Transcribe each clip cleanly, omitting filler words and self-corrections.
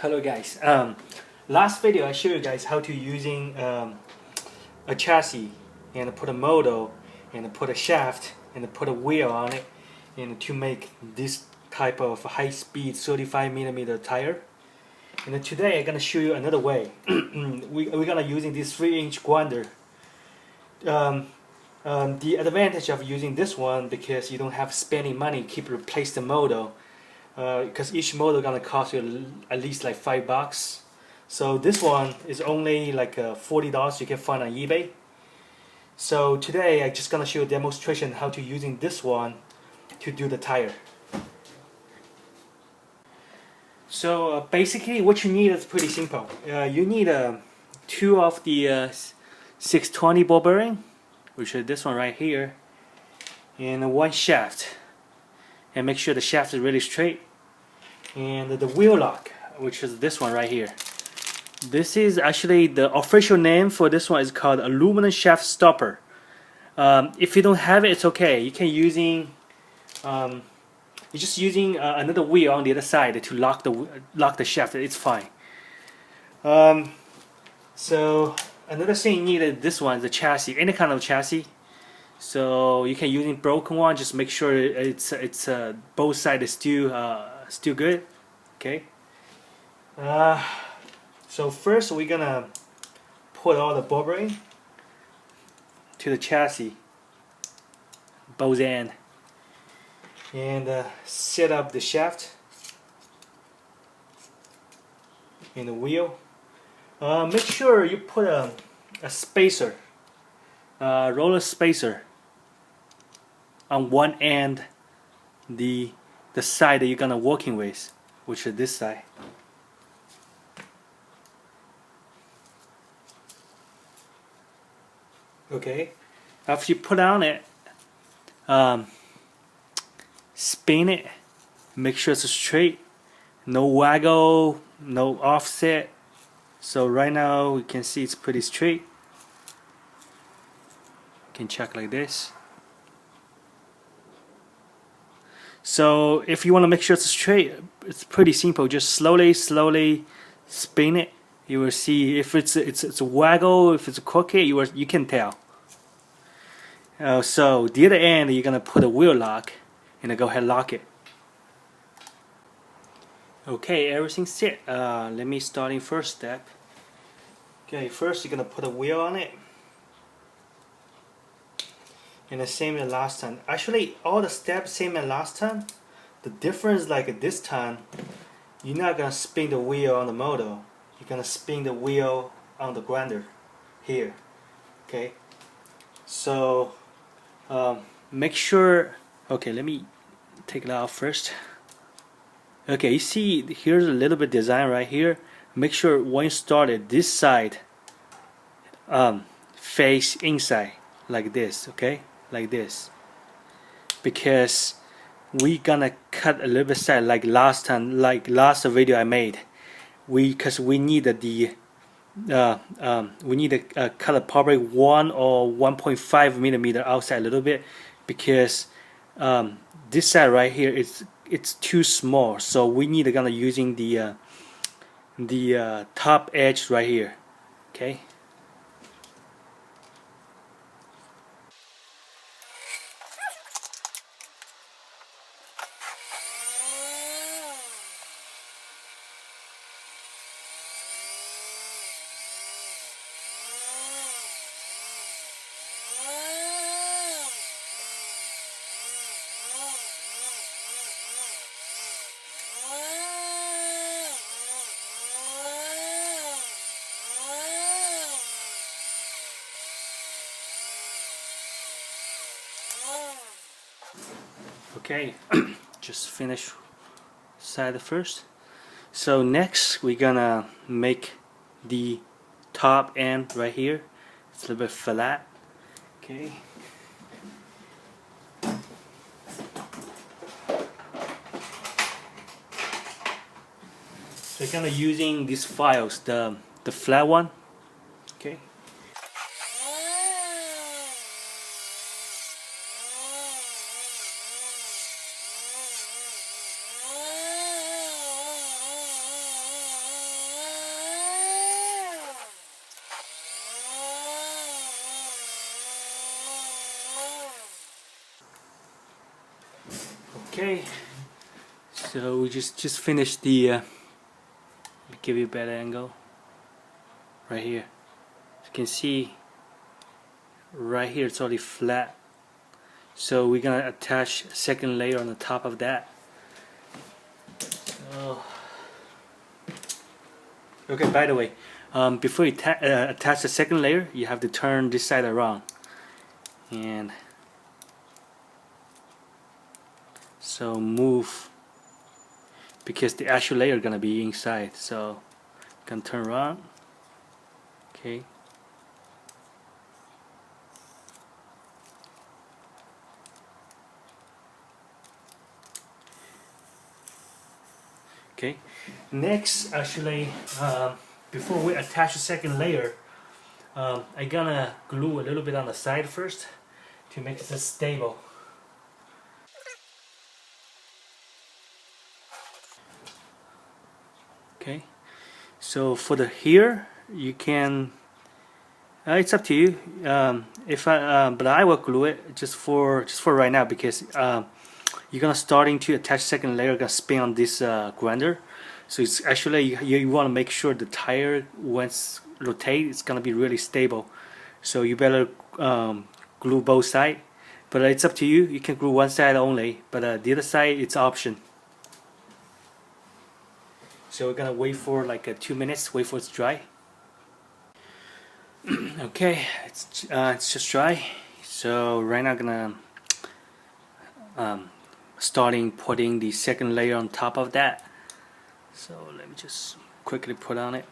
Hello guys. Last video I showed you guys how to using a chassis and put a motor and put a shaft and put a wheel on it and to make this type of high-speed 35mm tire. And today I'm gonna show you another way. We're gonna using this 3-inch grinder. The advantage of using this one because you don't have spending money keep replace the motor. Because each motor gonna cost you at least like $5. So this one is only like $40 you can find on eBay. So today I just gonna show you a demonstration how to using this one to do the tire. So basically what you need is pretty simple. You need two of the 620 ball bearing, which is this one right here, and one shaft. And make sure the shaft is really straight, and the wheel lock, which is this one right here. This is actually the official name for this one is called aluminum shaft stopper. If you don't have it, it's okay. You can using you're just using another wheel on the other side to lock the shaft. It's fine. So another thing you need is this one, the chassis, any kind of chassis. So you can use a broken one. Just make sure it's both sides is still good. Okay. So first we're gonna put all the ball bearing to the chassis, both end, and set up the shaft and the wheel. Make sure you put a spacer, roller spacer on one end, the side that you're gonna working with, which is this side. Okay, after you put on it, spin it, make sure it's straight, no waggle, no offset. So right now you can see it's pretty straight. You can check like this. So if you want to make sure it's straight, it's pretty simple. Just slowly spin it. You will see if it's a waggle, if it's a crooked, you can tell. So the other end you're gonna put a wheel lock and go ahead and lock it. Okay, everything's set. Let me start in first step. Okay, first you're gonna put a wheel on it. And the same as last time. Actually, all the steps same as last time. The difference, like this time, you're not gonna spin the wheel on the motor. You're gonna spin the wheel on the grinder here. Okay. So make sure. Okay, let me take it out first. Okay, you see here's a little bit design right here. Make sure when you start it, this side face inside like this. Okay. Like this, because we gonna cut a little bit side like last time, like last video I made. Because we need the we need to cut probably 1 or 1.5 millimeter outside a little bit, because this side right here it's too small. So we need to gonna using the top edge right here. Okay. Okay, just finish side first. So next we're gonna make the top end right here. It's a little bit flat. Okay. So you're gonna using these files, the flat one. Okay. Okay, so we just finished the let me give you a better angle right here. As you can see right here, it's already flat, so we're gonna attach a second layer on the top of that. So, okay, by the way, before you attach the second layer, you have to turn this side around, and so move, because the actual layer is gonna be inside. So you can turn around. Okay. Okay. Next, actually, before we attach the second layer, I'm gonna glue a little bit on the side first to make it stable. Okay. So for the here, you can. It's up to you. But I will glue it just for right now, because you're gonna starting to attach second layer, gonna spin on this grinder. So it's actually you want to make sure the tire once rotate, it's gonna be really stable. So you better glue both sides. But it's up to you. You can glue one side only, but the other side it's option. So we're gonna wait for like 2 minutes, wait for it to dry. Okay, it's just dry. So right now I'm gonna starting putting the second layer on top of that. So let me just quickly put on it.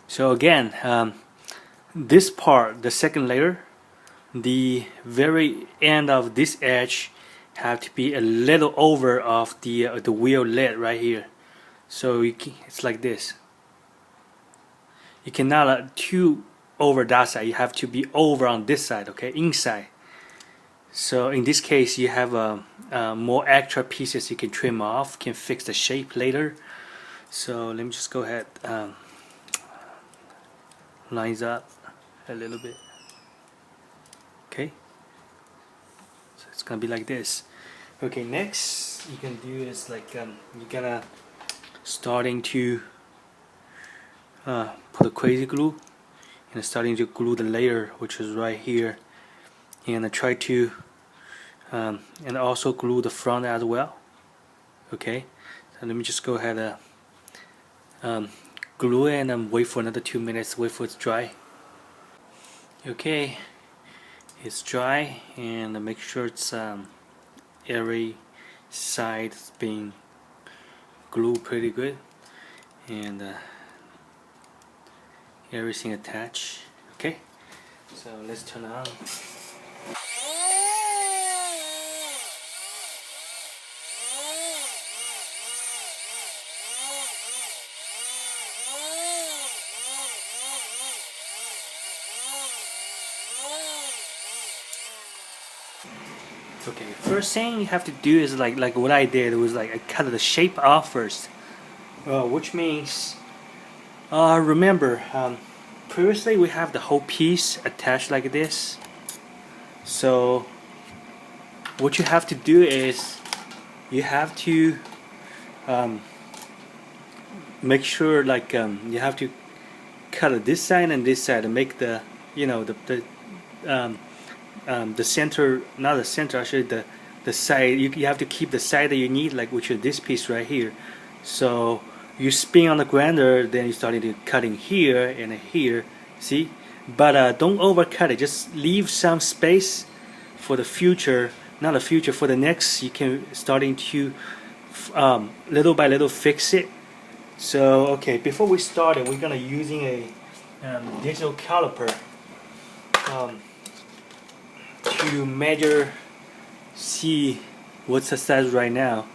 So again, this part, the second layer, the very end of this edge have to be a little over of the wheel lid right here. So it's like this. You cannot too over that side. You have to be over on this side, okay, inside. So in this case, you have more extra pieces you can trim off, can fix the shape later. So let me just go ahead, lines up a little bit. Okay, so it's gonna be like this. Okay, next you can do is like you're gonna starting to put a crazy glue and starting to glue the layer, which is right here, and I try to and also glue the front as well. Okay, so let me just go ahead glue it and wait for another 2 minutes, wait for it to dry. Okay, it's dry, and make sure it's every side is being glued pretty good, and everything attached. Okay, so let's turn it on. Okay, first thing you have to do is like what I did was like I cut the shape off first, which means remember previously we have the whole piece attached like this. So what you have to do is you have to make sure like you have to cut this side and this side to make the the center, not the center, actually the side. You have to keep the side that you need, like which is this piece right here. So you spin on the grinder, then you starting to cutting here and here. See, but don't overcut it. Just leave some space for the future. Not the future, for the next. You can starting to little by little fix it. So okay, before we start it, we're gonna using a digital caliper. To measure, see what's the size right now.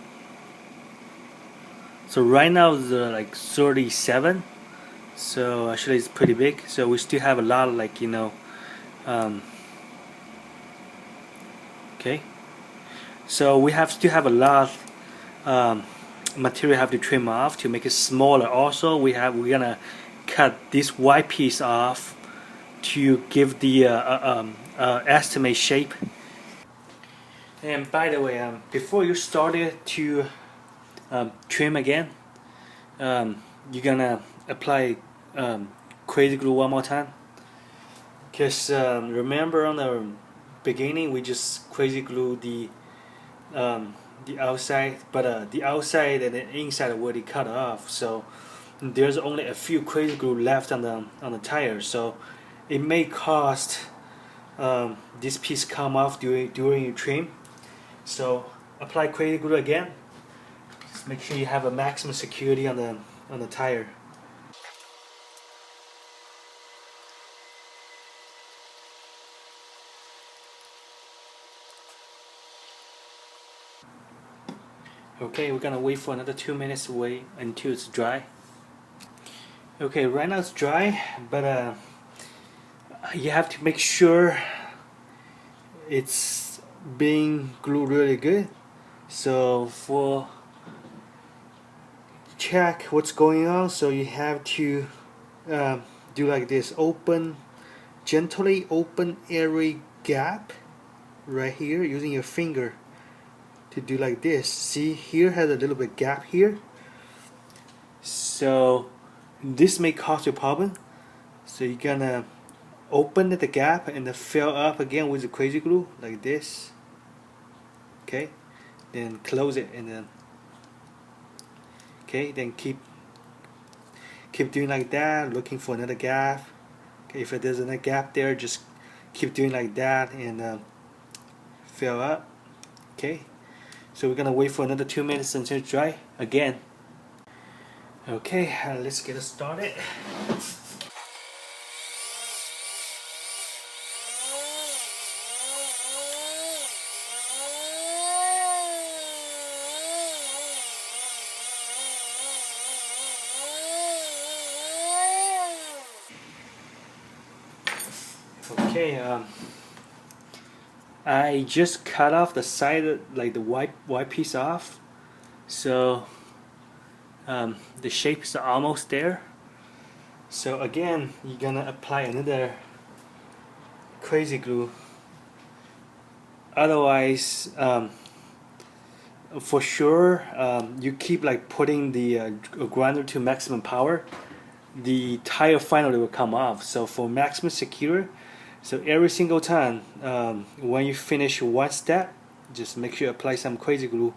So right now is like 37. So actually it's pretty big. So we still have a lot of like okay. So we still have a lot material have to trim off to make it smaller. Also, we're gonna cut this white piece off to give the estimate shape. And by the way, before you started to trim again, you're gonna apply crazy glue one more time. Because remember on the beginning we just crazy glue the outside, but the outside and the inside are already cut off. So there's only a few crazy glue left on the tire. So it may cost this piece come off during your trim. So apply crazy glue again. Just make sure you have a maximum security on the tire. Okay, we're gonna wait for another 2 minutes to wait until it's dry. Okay, right now it's dry, but you have to make sure it's being glued really good. So for check what's going on, so you have to do like this: gently open every gap right here using your finger to do like this. See, here has a little bit gap here, so this may cause you a problem. So you're gonna open the gap and then fill up again with the crazy glue like this. Okay, then close it and then then keep doing like that, looking for another gap. Okay, if there's another gap there, just keep doing like that and fill up. Okay, so we're gonna wait for another 2 minutes until it's dry again. Okay, let's get started. Okay, I just cut off the side, like the white piece off, so the shape is almost there. So again, you're gonna apply another crazy glue. Otherwise, for sure, you keep like putting the grinder to maximum power, the tire finally will come off. So for maximum secure, so every single time when you finish one step, just make sure you apply some crazy glue.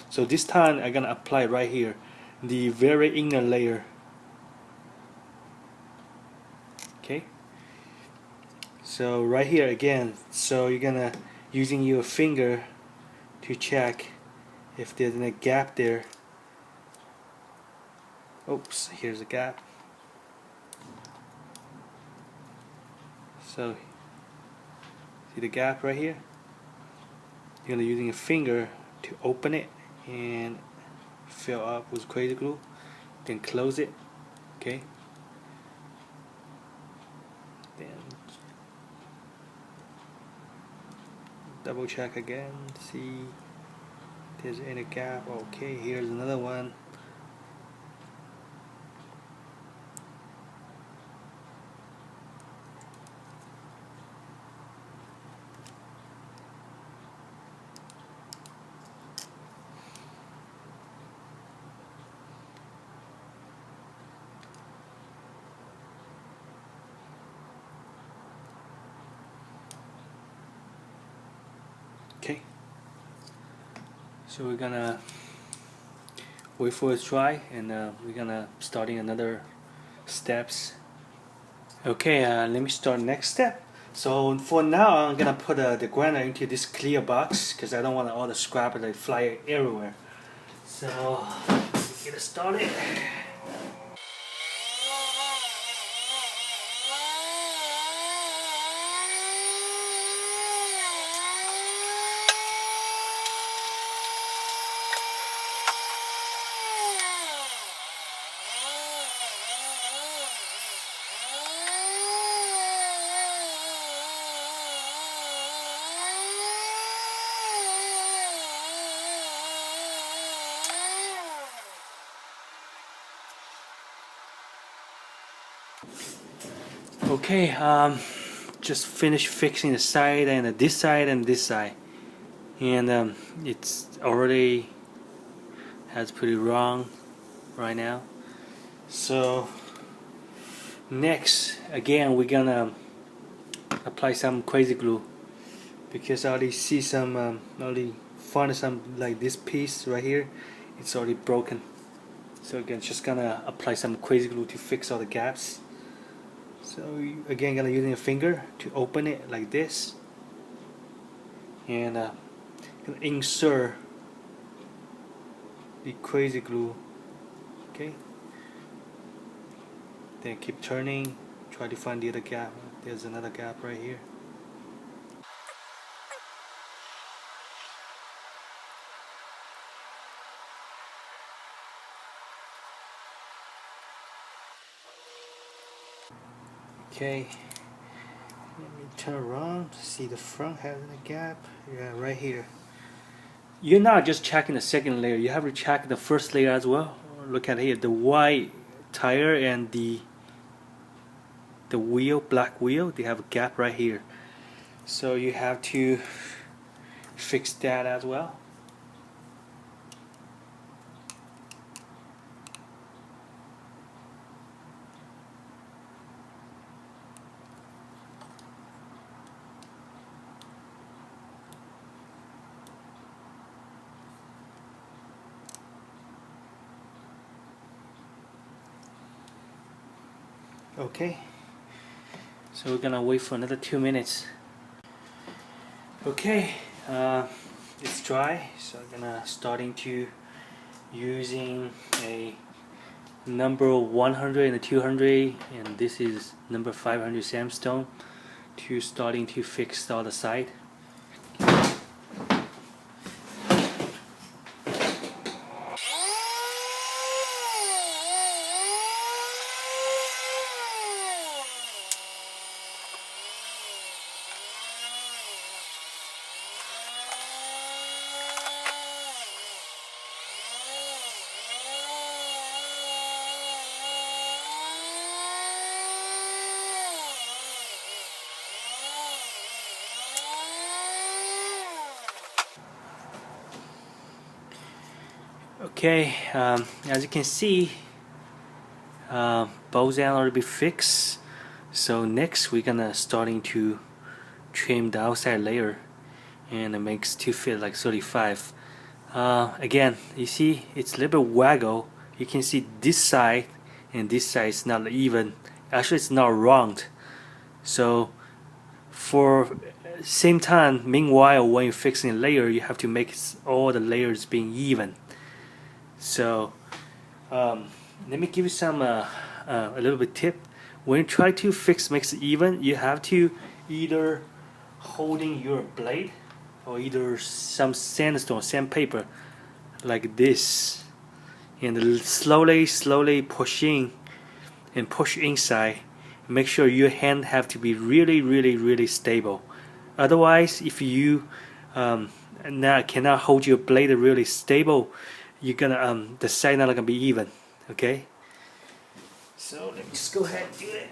So this time I'm gonna apply right here, the very inner layer. Okay, so right here again, so you're gonna using your finger to check if there's a gap there. Oops, here's a gap. So see the gap right here? You're gonna using a finger to open it and fill up with crazy glue, then close it. Okay, then double check again, see if there's any gap. Okay, here's another one. Okay, so we're gonna wait for it to dry, and we're gonna starting another steps. Okay, let me start next step. So for now, I'm gonna put the grinder into this clear box because I don't want all the scrap to fly everywhere. So let's get started. Okay, just finished fixing the side and this side and this side, and it's already has pretty wrong right now. So next, again, we're gonna apply some crazy glue because I already see some, already found some like this piece right here. It's already broken. So again, just gonna apply some crazy glue to fix all the gaps. So again, gonna using a finger to open it like this, and gonna insert the crazy glue. Okay. Then keep turning, try to find the other gap. There's another gap right here. Okay, let me turn around to see the front has a gap. Yeah, right here. You're not just checking the second layer, you have to check the first layer as well. Look at here, the white tire and the wheel, black wheel, they have a gap right here. So you have to fix that as well. Okay, so we're gonna wait for another 2 minutes. Okay, it's dry, so I'm gonna starting to using a number 100 and a 200, and this is number 500 sandstone to starting to fix all the side. Okay, as you can see, both ends already fixed. So next we're gonna starting to trim the outside layer, and it makes to fit like 35. Again, you see it's a little bit waggle. You can see this side and this side is not even. Actually, it's not round. So for same time, meanwhile, when you're fixing a layer, you have to make all the layers being even. So let me give you some a little bit tip. When you try to mix it even, you have to either holding your blade or either some sandstone, sandpaper like this, and slowly pushing and push inside. Make sure your hand have to be really stable. Otherwise, if you now cannot hold your blade really stable, you're gonna the side not gonna be even. Okay. So let me just go ahead and do it.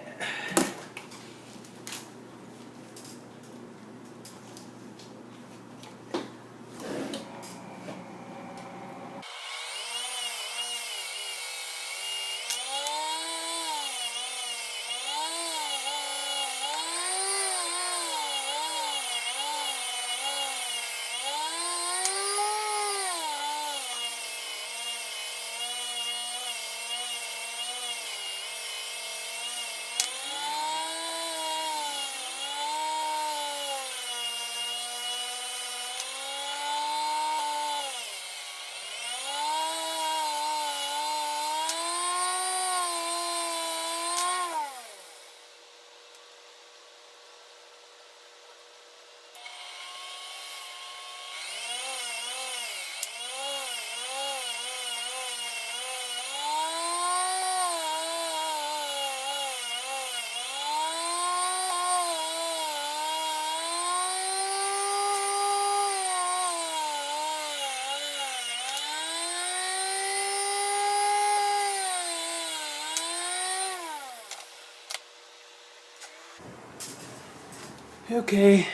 Okay,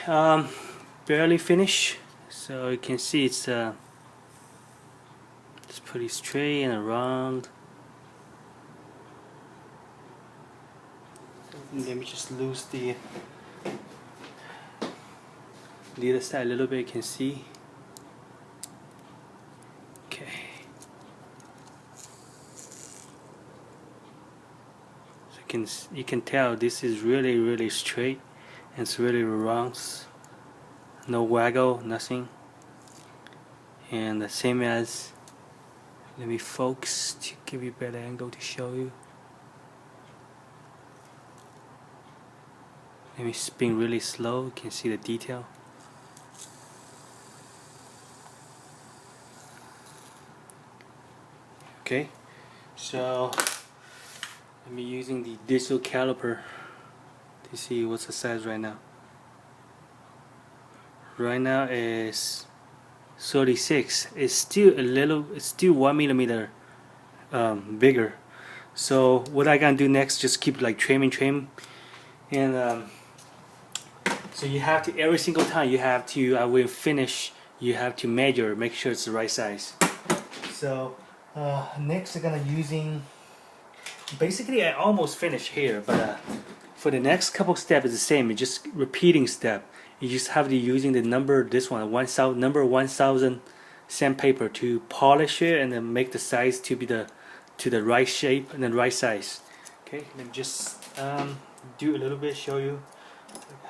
barely finished. So you can see it's pretty straight and round. Let me just lose the other side a little bit. You can see. Okay. So you can tell this is really straight and it's really round. No waggle, nothing. And the same as, let me focus to give you a better angle to show you. Let me spin really slow, you can see the detail. Okay, so I'm using the digital caliper to see what's the size right now. Right now is 36. It's still it's still 1 millimeter bigger. So what I gonna do next? Just keep like trimming, and so you have to, every single time you have to, when finish, you have to measure, make sure it's the right size. So next I'm gonna using, basically I almost finished here, but for the next couple steps it's the same. It's just repeating step. You just have to using the number, this one, number 1000 sandpaper to polish it and then make the size to be to the right shape and the right size. Okay, let me just do a little bit, show you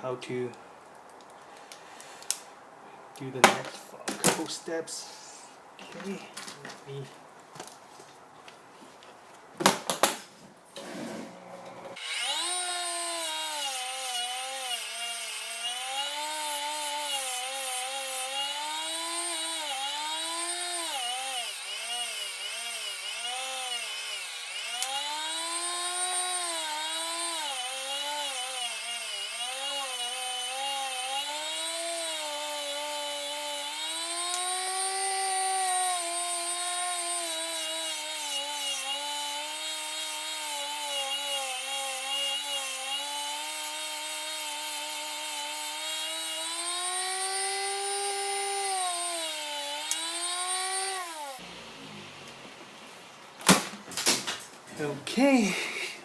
how to do the next couple steps. Okay, let me. Okay,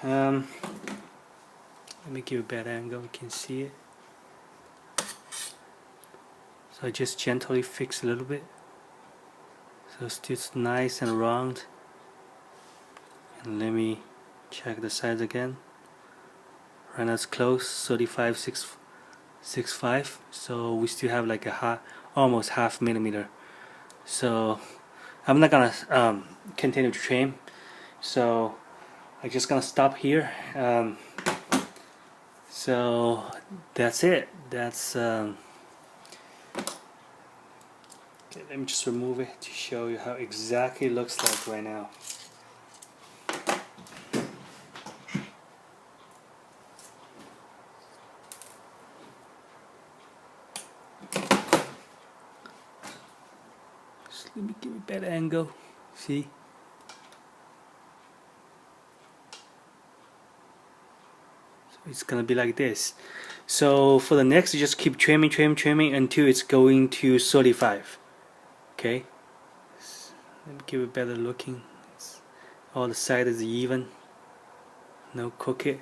let me give a better angle, you can see it. So I just gently fix a little bit, so it's just nice and round. And let me check the size again. Right now it's close, 35.665. So we still have like almost half millimeter. So I'm not gonna continue to trim. So I'm just gonna stop here. So that's it. That's okay, let me just remove it to show you how exactly it looks like right now. Just let me give a better angle. See? It's gonna be like this. So for the next, you just keep trimming until it's going to 35. Okay, let me give it better looking. All the sides is even, no crooked.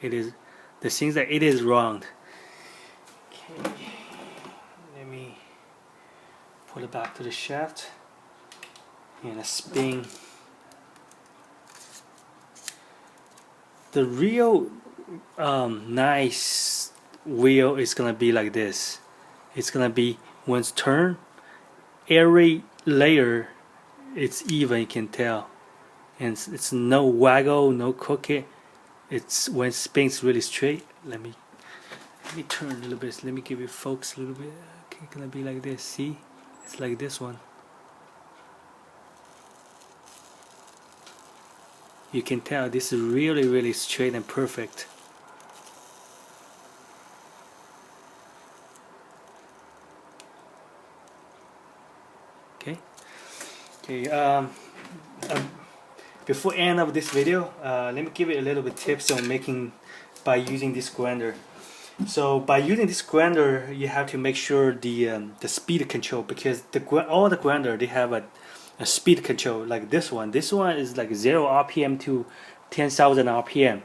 It is, the things that it is round. Okay, let me put it back to the shaft and a spin. The real nice wheel is gonna be like this. It's gonna be, when it's turned, every layer it's even, you can tell, and it's no waggle, no crooked. It's when it spins really straight. Let me turn a little bit. Let me give you focus a little bit. Okay, it's gonna be like this. See, it's like this one. You can tell this is really straight and perfect. Okay. Before end of this video, let me give you a little bit tips on making by using this grinder. So by using this grinder, you have to make sure the speed control, because all the grinder they have a speed control like this one. This one is like 0 RPM to 10,000 RPM.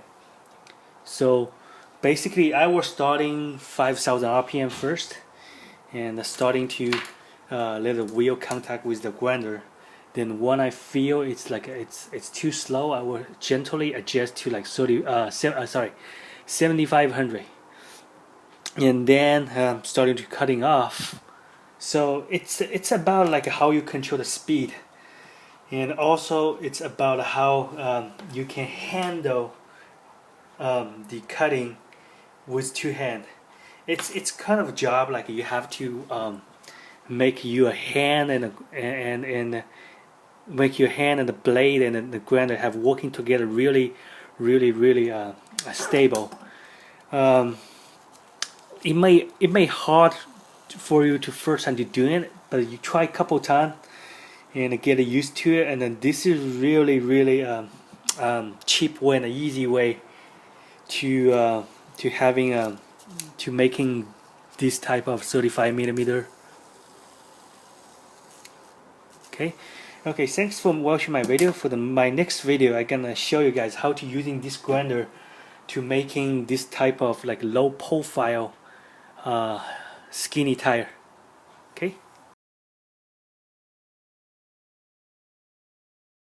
So basically, I was starting 5,000 RPM first, and starting to let the wheel contact with the grinder. Then when I feel it's like it's too slow, I will gently adjust to like 7,500, and then starting to cutting off. So it's about like how you control the speed, and also it's about how you can handle the cutting with two hands. It's kind of a job like you have to make your hand and make your hand and the blade and the grinder have working together really stable. It may hard for you to first time to doing it, but you try a couple times and get used to it, and then this is really cheap way and an easy way to having to making this type of 35 millimeter. Okay, thanks for watching my video. For my next video, I'm gonna show you guys how to using this grinder to making this type of like low profile skinny tire. Okay.